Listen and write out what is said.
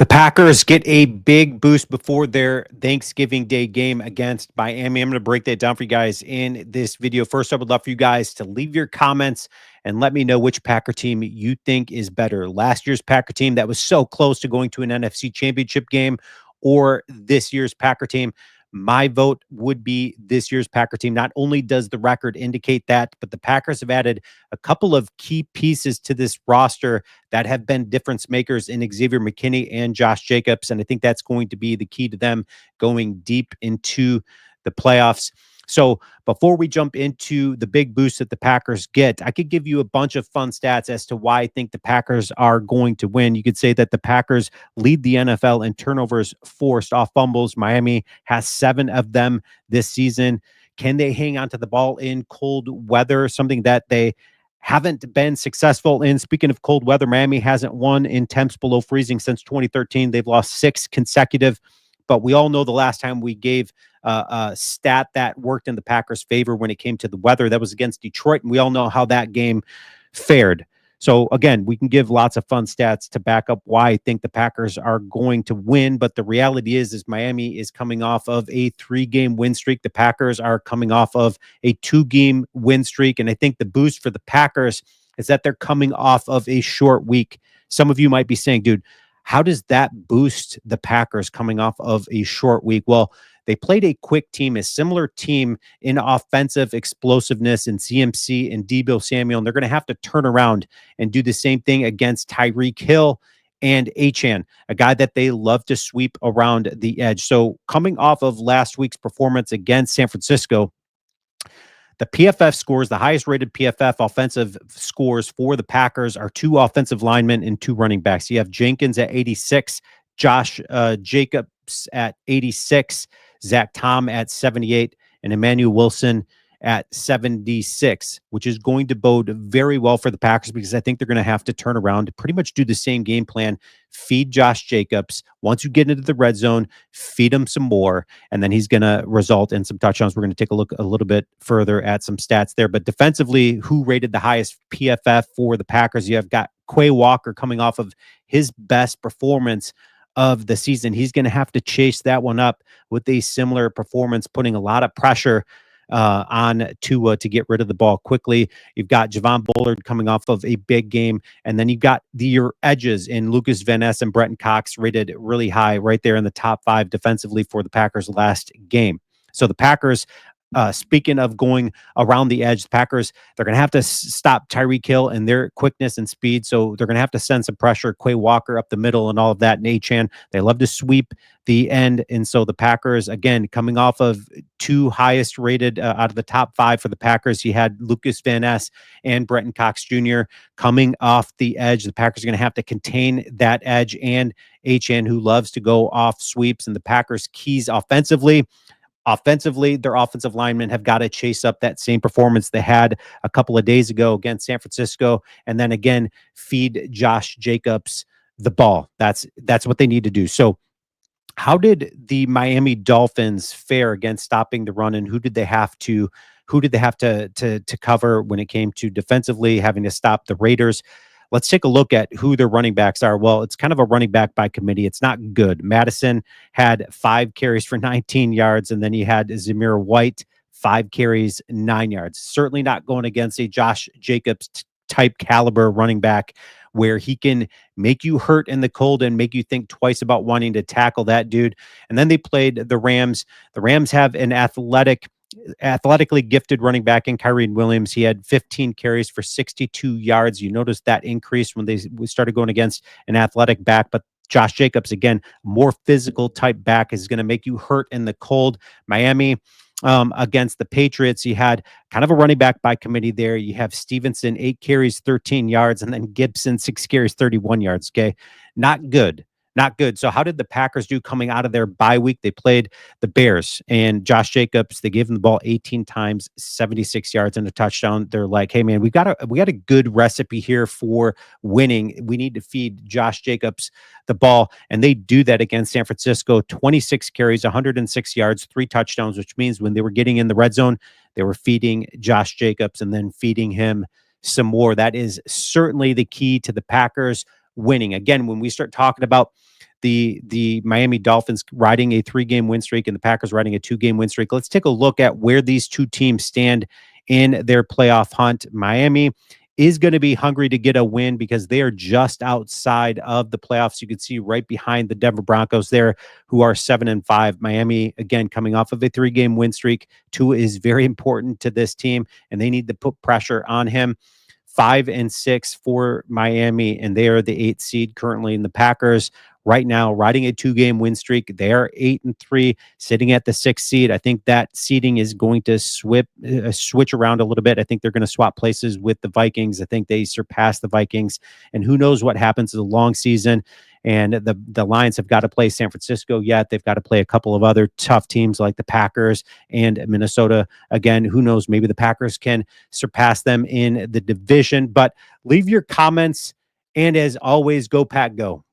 The Packers get a big boost before their Thanksgiving Day game against Miami. I'm going to break that down for you guys in this video. First, I would love for you guys to leave your comments and let me know which Packer team you think is better. Last year's Packer team that was so close to going to an NFC championship game, or this year's Packer team. My vote would be this year's Packer team. Not only does the record indicate that, but the Packers have added a couple of key pieces to this roster that have been difference makers in Xavier McKinney and Josh Jacobs. And I think that's going to be the key to them going deep into the playoffs. So before we jump into the big boost that the Packers get, I could give you a bunch of fun stats as to why I think the Packers are going to win. You could say that the Packers lead the NFL in turnovers forced off fumbles. Miami has 7 of them this season. Can they hang on to the ball in cold weather? Something that they haven't been successful in. Speaking of cold weather, Miami hasn't won in temps below freezing since 2013. They've lost 6 consecutive. But we all know the last time we gave a stat that worked in the Packers' favor when it came to the weather, that was against Detroit, and we all know how that game fared. So again, we can give lots of fun stats to back up why I think the Packers are going to win. But the reality is Miami is coming off of a 3-game win streak. The Packers are coming off of a 2-game win streak. And I think the boost for the Packers is that they're coming off of a short week. Some of you might be saying, dude, how does that boost the Packers coming off of a short week? Well, they played a quick team, a similar team in offensive explosiveness in CMC and Deebo Samuel, and they're going to have to turn around and do the same thing against Tyreek Hill and Achan, a guy that they love to sweep around the edge. So coming off of last week's performance against San Francisco, the PFF scores, the highest rated PFF offensive scores for the Packers are 2 offensive linemen and 2 running backs. You have Jenkins at 86, Josh Jacobs at 86, Zach Tom at 78, and Emmanuel Wilson at 76, which is going to bode very well for the Packers because I think they're going to have to turn around to pretty much do the same game plan. Feed Josh Jacobs. Once you get into the red zone, feed him some more, and then he's going to result in some touchdowns. We're going to take a look a little bit further at some stats there. But defensively, who rated the highest PFF for the Packers? You have got Quay Walker coming off of his best performance of the season. He's going to have to chase that one up with a similar performance, putting a lot of pressure on Tua to get rid of the ball quickly. You've got Javon Bullard coming off of a big game, and then you've got your edges in Lucas Van Ness and Brenton Cox rated really high, right there in the top 5 defensively for the Packers last game. So the Packers, speaking of going around the edge, the Packers, they're going to have to stop Tyreek Hill and their quickness and speed. So they're going to have to send some pressure, Quay Walker up the middle and all of that. And Achan, they love to sweep the end. And so the Packers, again, coming off of 2 highest rated out of the top 5 for the Packers, you had Lucas Van Ness and Brenton Cox Jr. coming off the edge. The Packers are going to have to contain that edge and Achan, who loves to go off sweeps. And the Packers' keys offensively, their offensive linemen have got to chase up that same performance they had a couple of days ago against San Francisco, and then again feed Josh Jacobs the ball. That's what they need to do. So how did the Miami Dolphins fare against stopping the run, and who did they have to cover when it came to defensively having to stop the Raiders? Let's take a look at who their running backs are. Well, it's kind of a running back by committee. It's not good. Madison had 5 carries for 19 yards, and then you had Zamir White, 5 carries, 9 yards. Certainly not going against a Josh Jacobs type caliber running back where he can make you hurt in the cold and make you think twice about wanting to tackle that dude. And then they played the Rams. The Rams have an athletically gifted running back in Kyren Williams. He had 15 carries for 62 yards. You notice that increase when we started going against an athletic back, but Josh Jacobs, again, more physical type back, is going to make you hurt in the cold. Miami, against the Patriots, you had kind of a running back by committee there. You have Stevenson, 8 carries, 13 yards, and then Gibson, 6 carries, 31 yards. Okay. Not good. Not good. So how did the Packers do coming out of their bye week? They played the Bears, and Josh Jacobs, they gave him the ball 18 times, 76 yards and a touchdown. They're like, hey man, we got a good recipe here for winning. We need to feed Josh Jacobs the ball. And they do that against San Francisco. 26 carries, 106 yards, 3 touchdowns, which means when they were getting in the red zone, they were feeding Josh Jacobs and then feeding him some more. That is certainly the key to the Packers winning. Again, when we start talking about the Miami Dolphins riding a 3-game win streak and the Packers riding a 2-game win streak. Let's take a look at where these two teams stand in their playoff hunt. Miami is going to be hungry to get a win because they are just outside of the playoffs. You can see right behind the Denver Broncos there, who are 7-5. Miami, again, coming off of a 3-game win streak. Tua is very important to this team, and they need to put pressure on him. 5-6 for Miami, and they are the 8th seed currently in the Packers. Right now, riding a 2-game win streak. They are 8-3, sitting at the 6th seed. I think that seeding is going to switch around a little bit. I think they're going to swap places with the Vikings. I think they surpass the Vikings, and who knows what happens in the long season. And the Lions have got to play San Francisco yet. They've got to play a couple of other tough teams like the Packers and Minnesota. Again, who knows? Maybe the Packers can surpass them in the division. But leave your comments. And as always, go Pack, go.